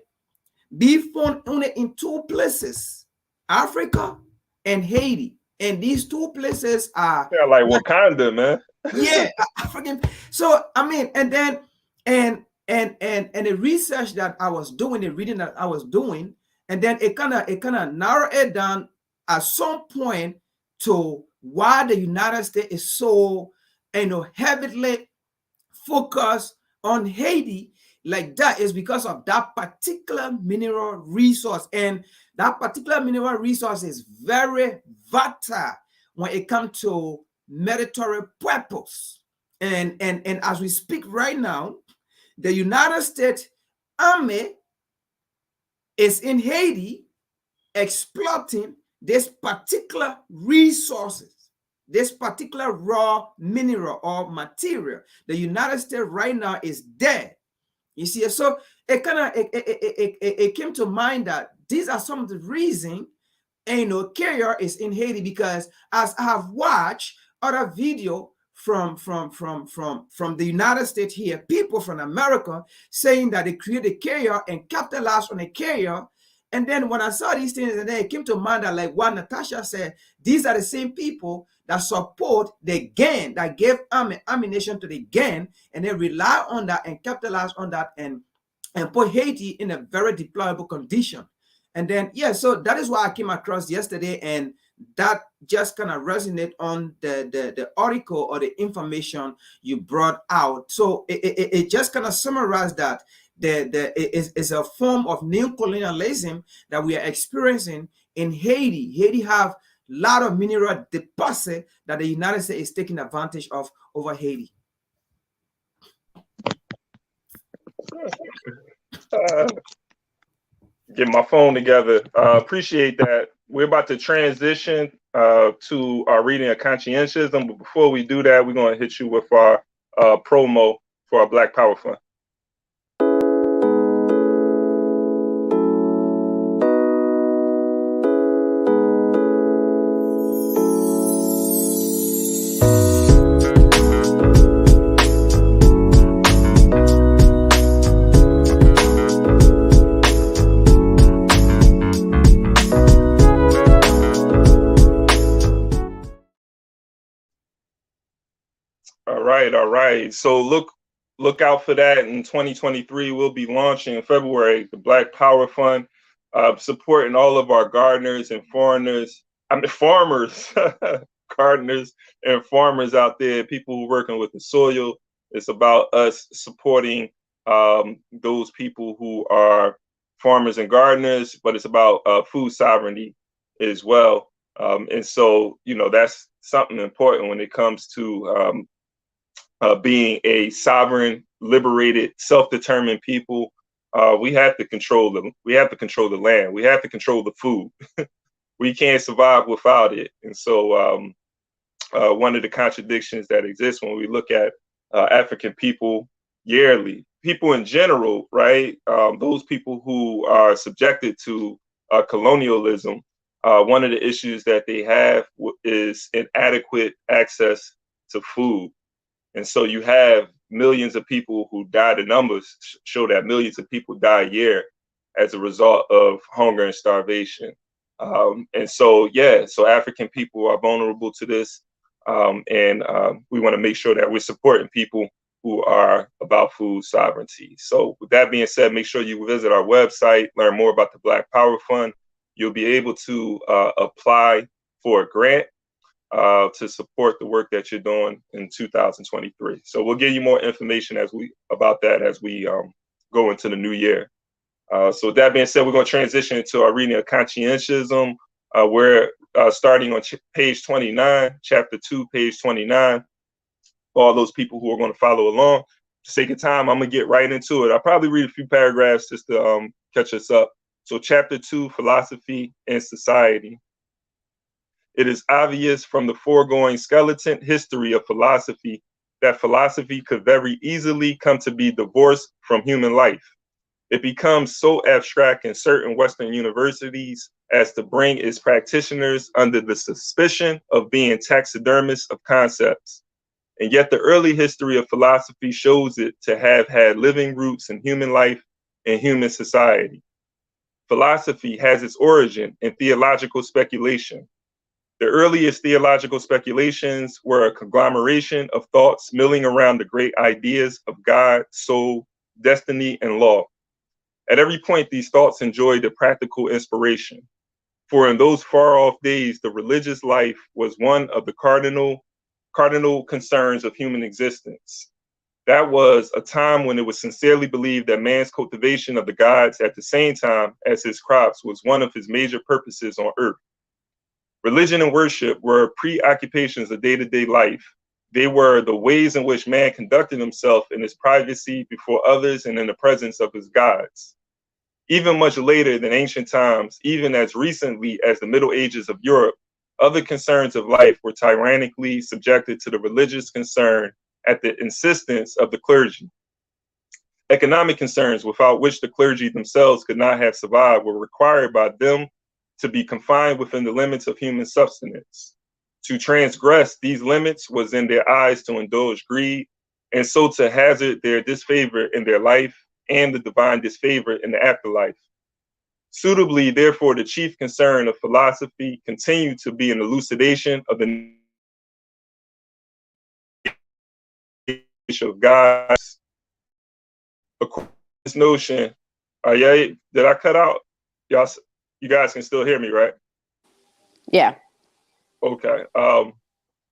be found only in two places, Africa and Haiti? And these two places are like Wakanda, man. Yeah, African. So I mean, and then and the research that I was doing, the reading that I was doing, and then it kind of narrowed it down at some point to why the United States is so heavily focused on Haiti like that is because of that particular mineral resource. And that particular mineral resource is very vital when it comes to military purpose. And as we speak right now, the United States Army is in Haiti exploiting this particular resources, this particular raw mineral or material. The United States right now is there. You see, so it came to mind that these are some of the reasons carrier is in Haiti, because as I have watched other video from the United States here, people from America saying that they create a carrier and capitalize on a carrier. And then when I saw these things, and then it came to mind that, like what Natasha said, these are the same people that support the gang, that gave ammunition to the gang, and they rely on that and capitalize on that and put Haiti in a very deplorable condition. And then, yeah, so that is why I came across yesterday, and that just kind of resonate on the article or the information you brought out. So it just kind of summarized that is a form of neocolonialism that we are experiencing in Haiti. Haiti have a lot of mineral deposit that the United States is taking advantage of over Haiti. Get my phone together. Appreciate that, we're about to transition to our reading of conscientism, but before we do that, we're going to hit you with our promo for our Black Power Fund. All right. So look out for that in 2023. We'll be launching in February the Black Power Fund, supporting all of our gardeners and farmers, gardeners and farmers out there, people who are working with the soil. It's about us supporting those people who are farmers and gardeners, but it's about food sovereignty as well. And so, that's something important when it comes to being a sovereign, liberated, self-determined people. We have to control the land. We have to control the food. We can't survive without it. And so one of the contradictions that exists when we look at African people yearly, people in general, right? Those people who are subjected to colonialism, one of the issues that they have is inadequate access to food. And so you have millions of people who die. The numbers show that millions of people die a year as a result of hunger and starvation. And so, so African people are vulnerable to this. And we want to make sure that we're supporting people who are about food sovereignty. So with that being said, make sure you visit our website, learn more about the Black Power Fund. You'll be able to apply for a grant to support the work that you're doing in 2023. So we'll give you more information about that as we go into the new year. So with that being said, we're going to transition into our reading of conscientism. We're starting on page 29, chapter 2, page 29. For all those people who are going to follow along, for sake of time, I'm going to get right into it. I'll probably read a few paragraphs just to catch us up. So chapter 2, philosophy and society. It is obvious from the foregoing skeleton history of philosophy that philosophy could very easily come to be divorced from human life. It becomes so abstract in certain Western universities as to bring its practitioners under the suspicion of being taxidermists of concepts. And yet the early history of philosophy shows it to have had living roots in human life and human society. Philosophy has its origin in theological speculation. The earliest theological speculations were a conglomeration of thoughts milling around the great ideas of God, soul, destiny, and law. At every point, these thoughts enjoyed a practical inspiration. For in those far-off days, the religious life was one of the cardinal concerns of human existence. That was a time when it was sincerely believed that man's cultivation of the gods at the same time as his crops was one of his major purposes on earth. Religion and worship were preoccupations of day-to-day life. They were the ways in which man conducted himself in his privacy before others and in the presence of his gods. Even much later than ancient times, even as recently as the Middle Ages of Europe, other concerns of life were tyrannically subjected to the religious concern at the insistence of the clergy. Economic concerns without which the clergy themselves could not have survived were required by them to be confined within the limits of human subsistence. To transgress these limits was in their eyes to indulge greed, and so to hazard their disfavor in their life and the divine disfavor in the afterlife. Suitably, therefore, the chief concern of philosophy continued to be an elucidation of the nature of God. According to this notion, did I cut out? You guys can still hear me, right? Yeah. Okay.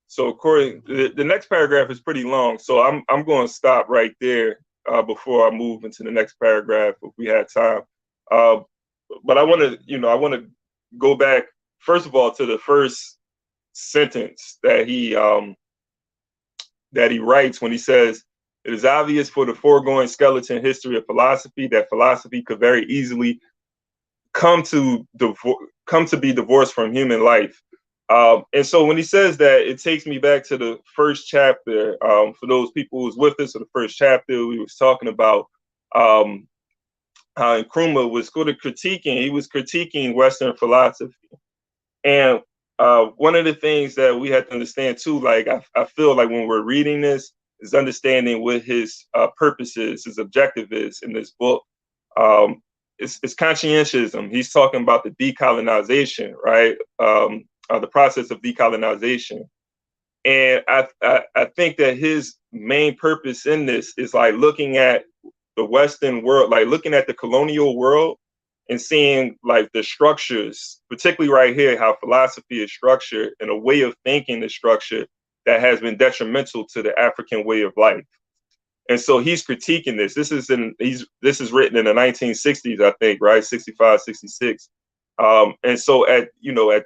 So according, the next paragraph is pretty long, so I'm going to stop right there before I move into the next paragraph if we had time. But I want to go back first of all to the first sentence that he writes when he says, "It is obvious for the foregoing skeleton history of philosophy that philosophy could very easily come to be divorced from human life. And so when he says that, it takes me back to the first chapter. For those people who's with us, in the first chapter, we was talking about how Nkrumah was sort of critiquing Western philosophy. And one of the things that we have to understand too, like I feel like when we're reading this, is understanding what his purpose is, his objective is in this book. It's conscientianism. He's talking about the decolonization, right? The process of decolonization. And I think that his main purpose in this is like looking at the Western world, like looking at the colonial world and seeing like the structures, particularly right here, how philosophy is structured and a way of thinking is structured that has been detrimental to the African way of life. And so he's critiquing this. This is written in the 1960s, I think, right? 65, 66. And so at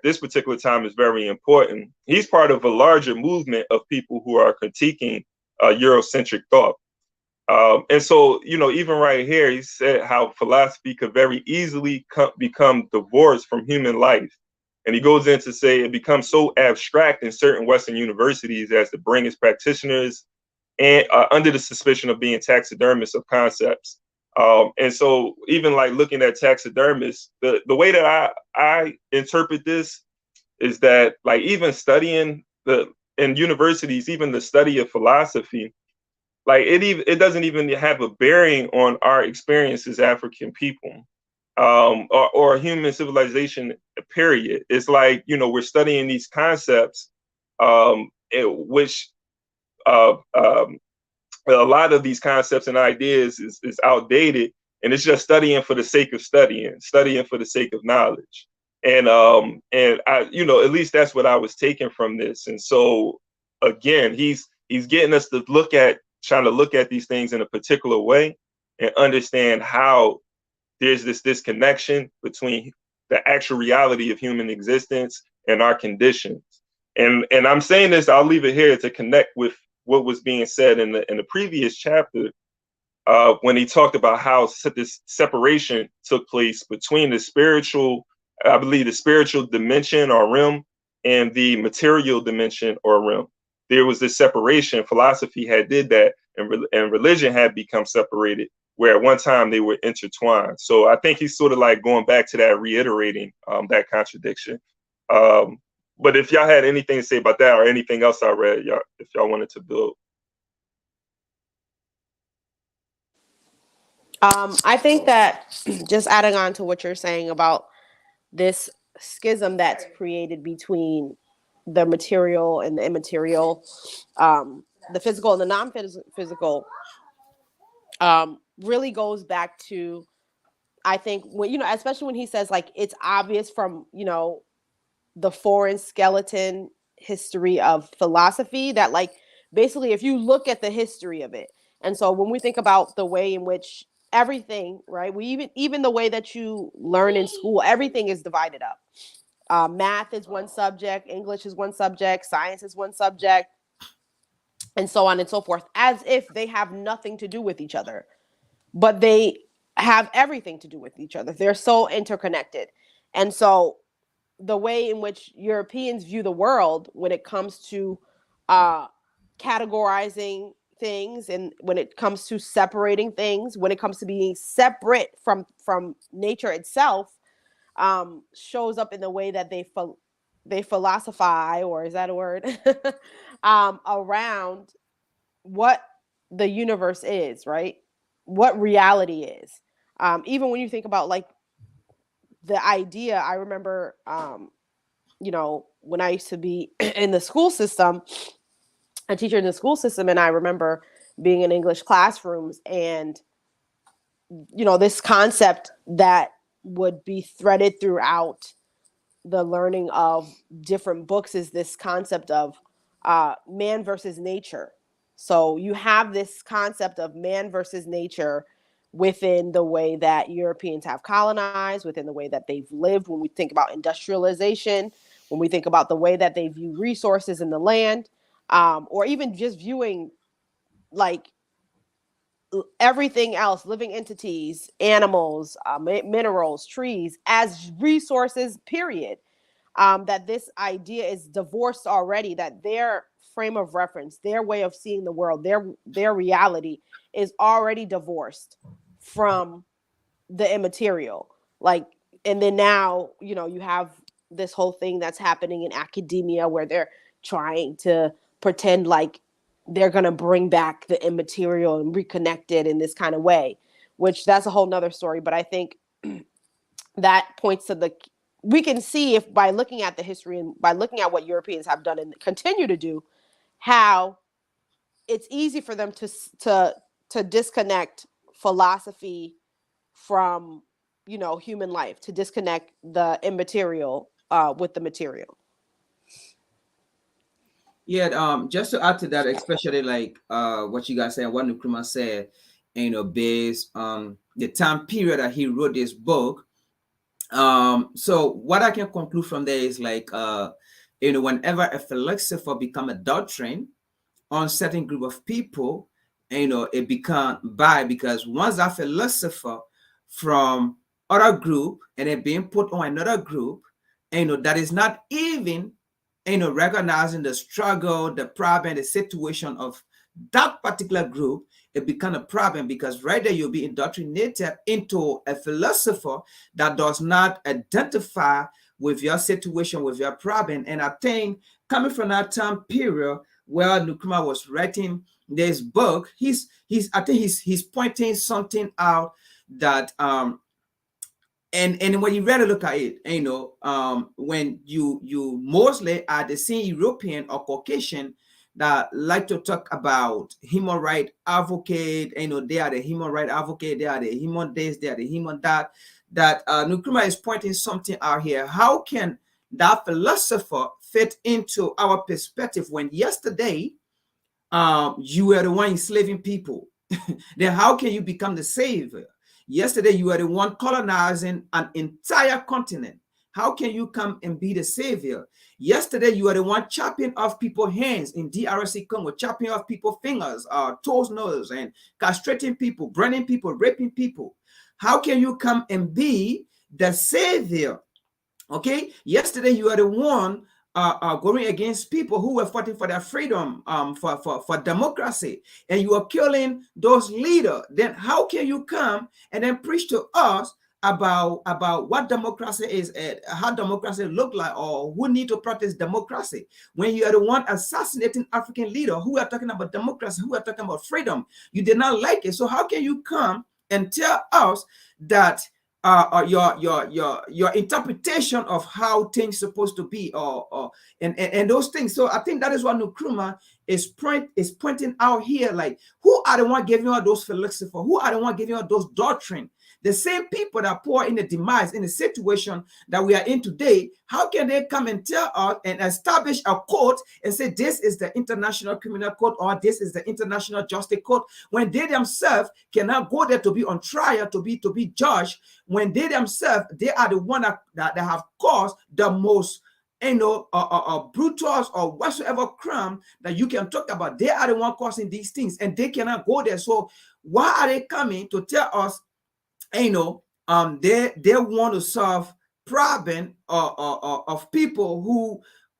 this particular time is very important. He's part of a larger movement of people who are critiquing Eurocentric thought. And so, even right here, he said how philosophy could very easily become divorced from human life. And he goes in to say it becomes so abstract in certain Western universities as to bring its practitioners and under the suspicion of being taxidermists of concepts. And so even like looking at taxidermists, the way that I interpret this is that like even studying in universities, even the study of philosophy, like it doesn't even have a bearing on our experience as African people, or human civilization, period. It's like, we're studying these concepts, which a lot of these concepts and ideas is outdated, and it's just studying for the sake of studying for the sake of knowledge. And I, at least that's what I was taking from this. And so again, he's getting us to trying to look at these things in a particular way and understand how there's this disconnection between the actual reality of human existence and our conditions. And I'm saying this, I'll leave it here to connect with what was being said in the previous chapter, when he talked about how this separation took place between the spiritual dimension or realm and the material dimension or realm. There was this separation. Philosophy did that, and religion had become separated, where at one time they were intertwined. So I think he's sort of like going back to that, reiterating that contradiction. But if y'all had anything to say about that or anything else I read, if y'all wanted to build. I think that just adding on to what you're saying about this schism that's created between the material and the immaterial, the physical and the non-physical, really goes back to, I think, when, especially when he says like it's obvious from, the foreign skeleton history of philosophy that like basically if you look at the history of it, and so when we think about the way in which everything, right, we even the way that you learn in school, everything is divided up. Math is one subject, English is one subject, science is one subject, and so on and so forth, as if they have nothing to do with each other, but they have everything to do with each other. They're so interconnected. And so the way in which Europeans view the world when it comes to categorizing things, and when it comes to separating things, when it comes to being separate from nature itself, shows up in the way that they philosophize, or is that a word, around what the universe is, right? What reality is. Even when you think about like the idea, I remember, when I used to be in the school system, a teacher in the school system, and I remember being in English classrooms, and, this concept that would be threaded throughout the learning of different books is this concept of man versus nature. So you have this concept of man versus nature within the way that Europeans have colonized, within the way that they've lived. When we think about industrialization, when we think about the way that they view resources in the land, or even just viewing like everything else, living entities, animals, minerals, trees, as resources, period. That this idea is divorced already, that their frame of reference, their way of seeing the world, their reality is already divorced from the immaterial. Like, and then now, you know, you have this whole thing that's happening in academia where they're trying to pretend like they're going to bring back the immaterial and reconnect it in this kind of way, which that's a whole nother story. But I think that points to the, we can see, if by looking at the history and by looking at what Europeans have done and continue to do, how it's easy for them to disconnect philosophy from, you know, human life, to disconnect the immaterial with the material. Yeah, just to add to that, especially like what you guys said, what Nkrumah said, you know, based on the time period that he wrote this book. So what I can conclude from there is like you know, whenever a philosopher become a doctrine on certain group of people, you know, it become bad, because once that philosopher from other group and it being put on another group, you know, that is not even, you know, recognizing the struggle, the problem, the situation of that particular group, it become a problem, because right there you'll be indoctrinated into a philosopher that does not identify with your situation, with your problem. And I think coming from that time period where Nkrumah was writing this book, I think he's pointing something out that and when you really look at it, you know, when you mostly are the same European or Caucasian that like to talk about human right advocate, you know, they are the human right advocate, they are the human this, they are the human that. That Nkrumah is pointing something out here. How can that philosopher fit into our perspective when yesterday you were the one enslaving people? Then how can you become the savior? Yesterday, you were the one colonizing an entire continent. How can you come and be the savior? Yesterday, you were the one chopping off people's hands in DRC Congo, chopping off people's fingers, toes, nose, and castrating people, burning people, raping people. How can you come and be the savior? Okay, yesterday you were the one going against people who were fighting for their freedom, for democracy, and you are killing those leaders. Then how can you come and then preach to us about what democracy is, how democracy look like, or who need to practice democracy, when you are the one assassinating African leader who are talking about democracy, who are talking about freedom? You did not like it. So how can you come and tell us that your interpretation of how things supposed to be, or and those things? So I think that is what Nkrumah is pointing out here. Like, who are the one giving you those philosophers? Who are the one giving you those doctrine? The same people that pour in the demise in the situation that we are in today. How can they come and tell us and establish a court and say this is the International Criminal Court or this is the International Justice Court, when they themselves cannot go there to be on trial, to be judged, when they themselves, they are the one that have caused the most, you know, brutal or whatsoever crime that you can talk about? They are the one causing these things, and they cannot go there. So why are they coming to tell us, you know, they want to solve problem of people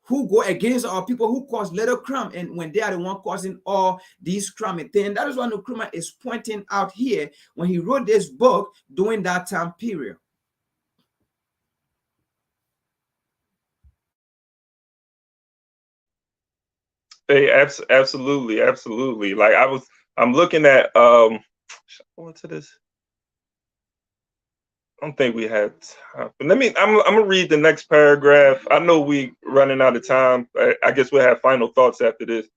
who go against, or people who cause little crime, and when they are the one causing all these crime and things? That is what Nkrumah is pointing out here when he wrote this book during that time period. Hey, absolutely. Like I'm looking at should I go into this? I don't think we had time. But I'm gonna read the next paragraph. I know we running out of time. I guess we'll have final thoughts after this.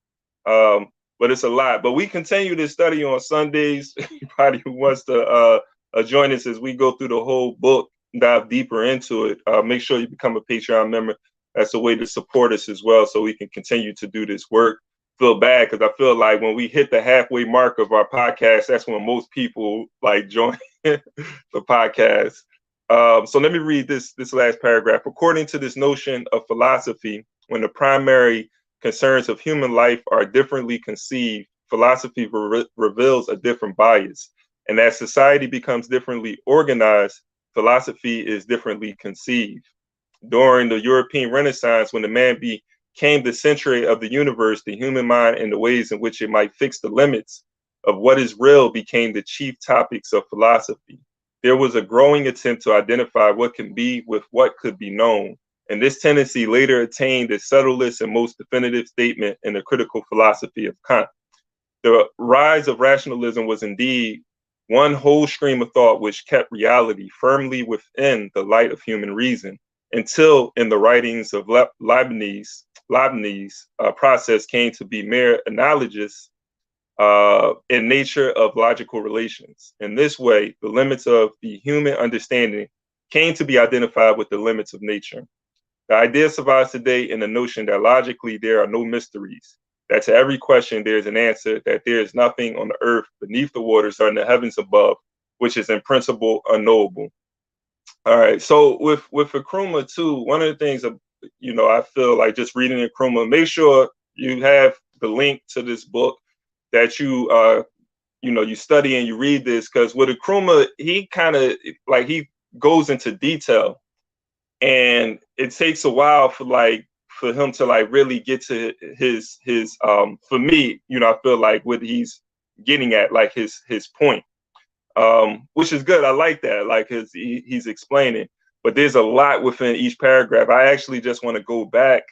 But it's a lot. But we continue this study on Sundays. Anybody who wants to join us as we go through the whole book, dive deeper into it, make sure you become a Patreon member. That's a way to support us as well, so we can continue to do this work. Feel bad because I feel like when we hit the halfway mark of our podcast, that's when most people like join the podcast. So let me read this last paragraph. According to this notion of philosophy, when the primary concerns of human life are differently conceived, philosophy reveals a different bias. And as society becomes differently organized, philosophy is differently conceived. During the European Renaissance, when the man became the center of the universe, the human mind and the ways in which it might fix the limits of what is real became the chief topics of philosophy. There was a growing attempt to identify what can be with what could be known. And this tendency later attained its subtlest and most definitive statement in the critical philosophy of Kant. The rise of rationalism was indeed one whole stream of thought which kept reality firmly within the light of human reason, until in the writings of Leibniz, process came to be mere analogous in nature of logical relations. In this way, the limits of the human understanding came to be identified with the limits of nature. The idea survives today in the notion that logically there are no mysteries, that to every question there is an answer, that there is nothing on the earth, beneath the waters, or in the heavens above, which is in principle unknowable. All right, so with Nkrumah too, one of the things I feel like just reading Nkrumah, make sure you have the link to this book that you study and you read this, because with Nkrumah, he kind of like he goes into detail, and it takes a while for him to like really get to his for me, I feel like what he's getting at, like his point. Which is good. I like that. Like he's explaining, but there's a lot within each paragraph. I actually just want to go back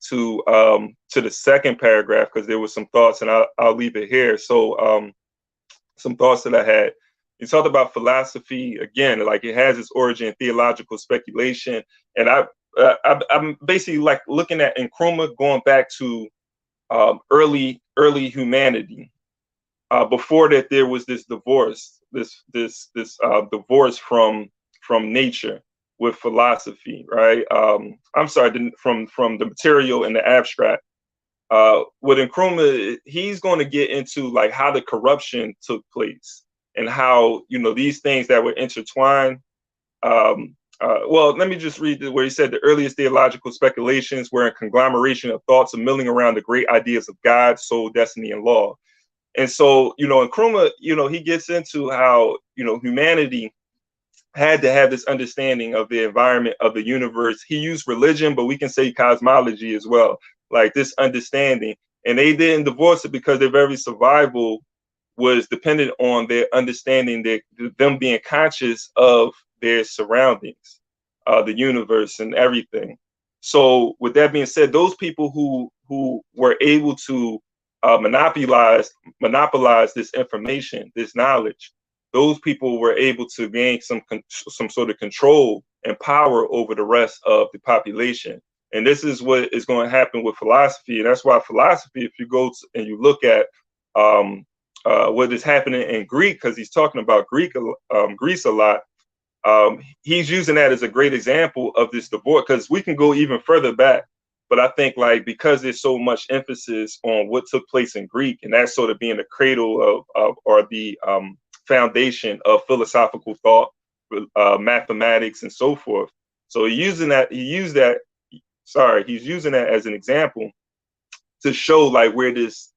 to the second paragraph because there was some thoughts, and I'll leave it here. So some thoughts that I had. You talked about philosophy again, like it has its origin in theological speculation, and I'm basically like looking at Nkrumah going back to early humanity. Before that, there was this divorce, this divorce from nature with philosophy, right? I'm sorry, from the material and the abstract. With Nkrumah, he's going to get into like how the corruption took place and how these things that were intertwined. Well, let me just read where he said the earliest theological speculations were a conglomeration of thoughts milling around the great ideas of God, soul, destiny, and law. And so, Nkrumah, he gets into how, humanity had to have this understanding of the environment of the universe. He used religion, but we can say cosmology as well, like this understanding. And they didn't divorce it because their very survival was dependent on their understanding, them being conscious of their surroundings, the universe and everything. So with that being said, those people who were able to monopolize this information, this knowledge, those people were able to gain some sort of control and power over the rest of the population. And this is what is going to happen with philosophy. And that's why philosophy, if you go and you look at what is happening in Greek, because he's talking about Greece a lot, he's using that as a great example of this divorce, because we can go even further back. But I think like because there's so much emphasis on what took place in Greek, and that's sort of being the cradle of or the foundation of philosophical thought, mathematics, and so forth. So he's using that as an example to show like where this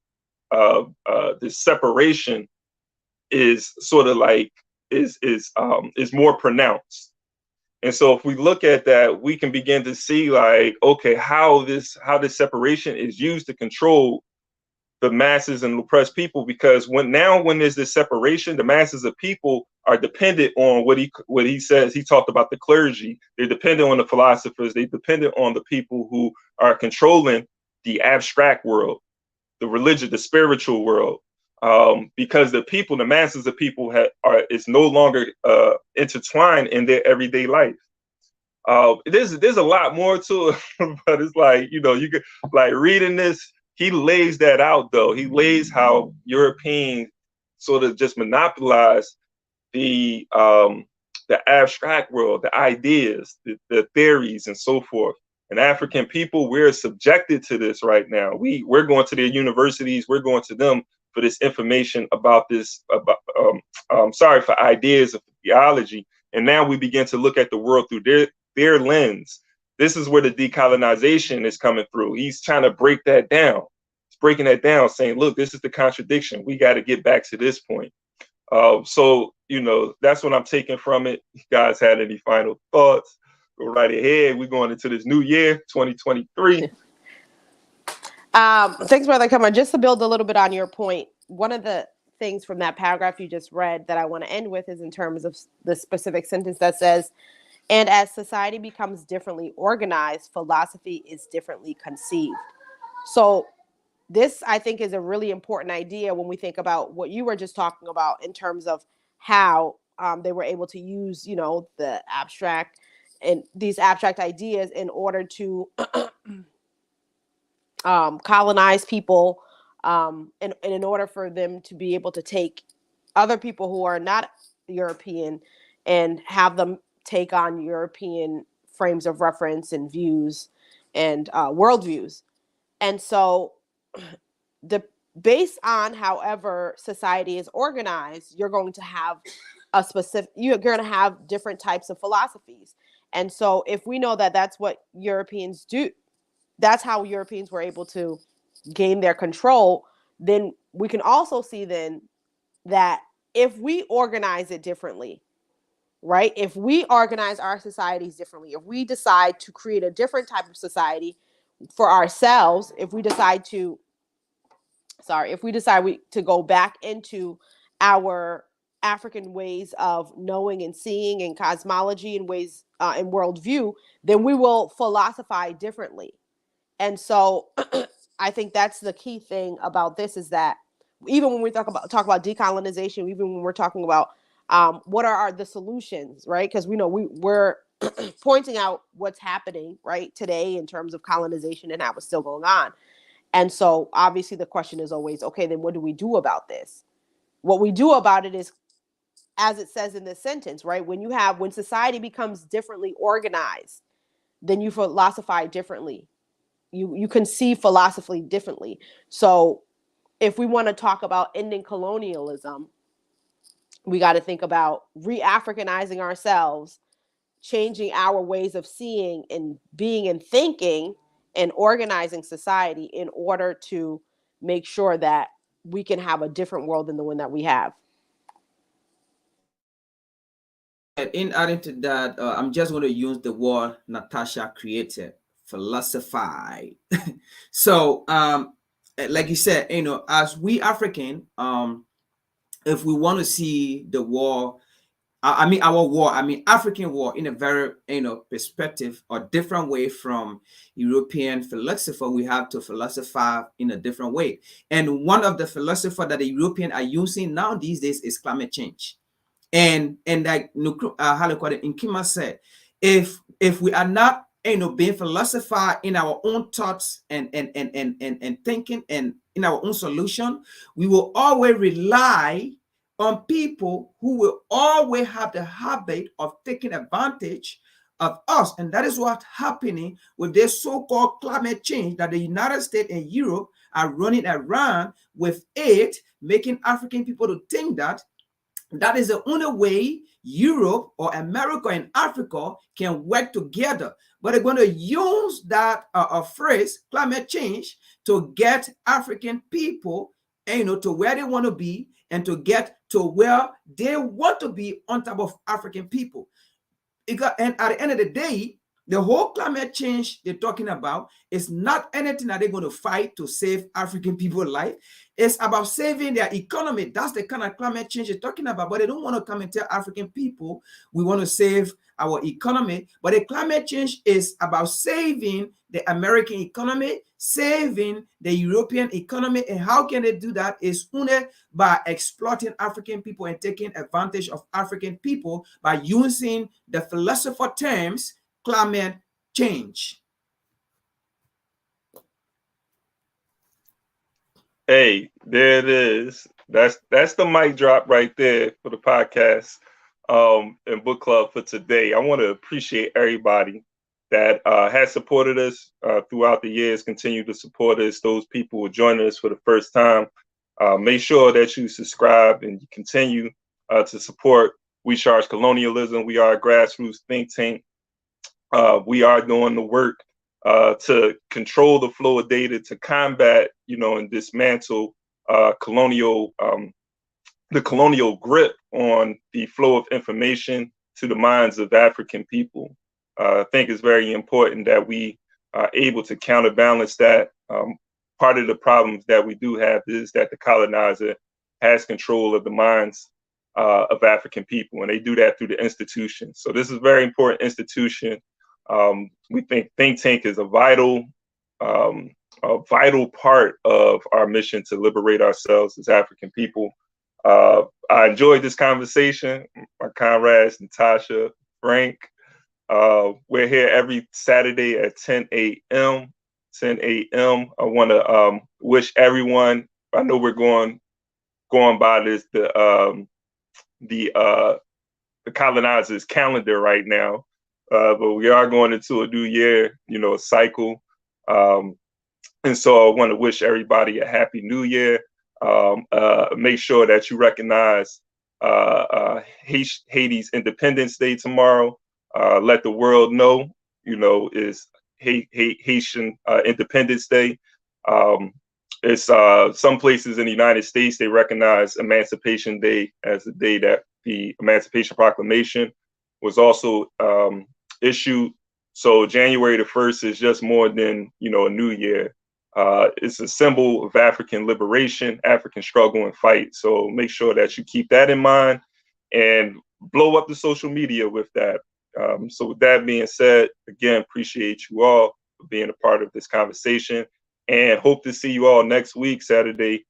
separation is sort of like is more pronounced. And so if we look at that, we can begin to see like, okay, how this separation is used to control the masses and oppressed people, because when there's this separation, the masses of people are dependent on what he says. He talked about the clergy. They're dependent on the philosophers. They're dependent on the people who are controlling the abstract world, the religion, the spiritual world. Because the masses of people is no longer intertwined in their everyday life. There's a lot more to it, but it's like, you could like reading this, he lays that out though. He lays how Europeans sort of just monopolize the abstract world, the ideas, the theories, and so forth. And African people, we're subjected to this right now. We're going to their universities, we're going to them for this information about this, for ideas of theology. And now we begin to look at the world through their lens. This is where the decolonization is coming through. He's trying to break that down. He's breaking that down, saying, look, this is the contradiction. We got to get back to this point. So, that's what I'm taking from it. You guys had any final thoughts? Go right ahead. We're going into this new year, 2023. Thanks, Brother Kumar. Just to build a little bit on your point, one of the things from that paragraph you just read that I want to end with is in terms of the specific sentence that says, and as society becomes differently organized, philosophy is differently conceived. So this, I think, is a really important idea when we think about what you were just talking about in terms of how they were able to use, the abstract and these abstract ideas in order to colonize people, and in order for them to be able to take other people who are not European and have them take on European frames of reference and views and worldviews. And so based on however society is organized, you're going to have you're going to have different types of philosophies. And so if we know that that's what Europeans do, that's how Europeans were able to gain their control, then we can also see then that if we organize it differently, right? If we organize our societies differently, if we decide to create a different type of society for ourselves, if we decide to go back into our African ways of knowing and seeing and cosmology and ways and worldview, then we will philosophize differently. And so I think that's the key thing about this, is that even when we talk about decolonization, even when we're talking about what are the solutions, right? Because we know we're pointing out what's happening right today in terms of colonization and how it's still going on. And so obviously the question is always, okay, then what do we do about this? What we do about it is, as it says in this sentence, right? When society becomes differently organized, then you philosophize differently. You conceive philosophy differently. So if we want to talk about ending colonialism, we got to think about re-Africanizing ourselves, changing our ways of seeing and being and thinking, and organizing society in order to make sure that we can have a different world than the one that we have. And in adding to that, I'm just going to use the word Natasha created, philosophize. So, like you said, as we African, if we want to see the war, African war in a very, perspective or different way from European philosopher, we have to philosophize in a different way. And one of the philosophers that the Europeans are using now these days is climate change. And like Nkima said, if we are not being philosophize in our own thoughts and thinking and in our own solution, we will always rely on people who will always have the habit of taking advantage of us. And that is what's happening with this so-called climate change that the United States and Europe are running around with it, making African people to think that is the only way Europe or America and Africa can work together. But they're going to use that phrase, climate change, to get African people, to where they want to be and to get to where they want to be on top of African people. And at the end of the day, the whole climate change they're talking about is not anything that they're going to fight to save African people's life. It's about saving their economy. That's the kind of climate change they're talking about. But they don't want to come and tell African people, we want to save our economy. But the climate change is about saving the American economy, saving the European economy. And how can they do that? Is only by exploiting African people and taking advantage of African people by using the philosopher terms climate change. Hey, there it is. That's the mic drop right there for the podcast and book club for today. I want to appreciate everybody that has supported us throughout the years, continue to support us. Those people who are joining us for the first time, make sure that you subscribe and you continue to support We Charge Colonialism. We are a grassroots think tank. We are doing the work to control the flow of data, to combat, and dismantle colonial the colonial grip on the flow of information to the minds of African people. I think it's very important that we are able to counterbalance that. Part of the problems that we do have is that the colonizer has control of the minds of African people, and they do that through the institution. So this is a very important institution. We think think tank is a vital part of our mission to liberate ourselves as African people. I enjoyed this conversation. My comrades, Natasha, Frank. We're here every Saturday at 10 a.m. 10 a.m. I want to wish everyone. I know we're going by this the colonizer's calendar right now, but we are going into a new year, a cycle. And so I want to wish everybody a happy new year. Make sure that you recognize Haiti's Independence Day tomorrow. Let the world know, is Haitian Independence Day. It's some places in the United States, they recognize Emancipation Day as the day that the Emancipation Proclamation was also issued. So January the 1st is just more than, a new year. It's a symbol of African liberation, African struggle and fight. So make sure that you keep that in mind and blow up the social media with that. So with that being said, again, appreciate you all for being a part of this conversation and hope to see you all next week, Saturday,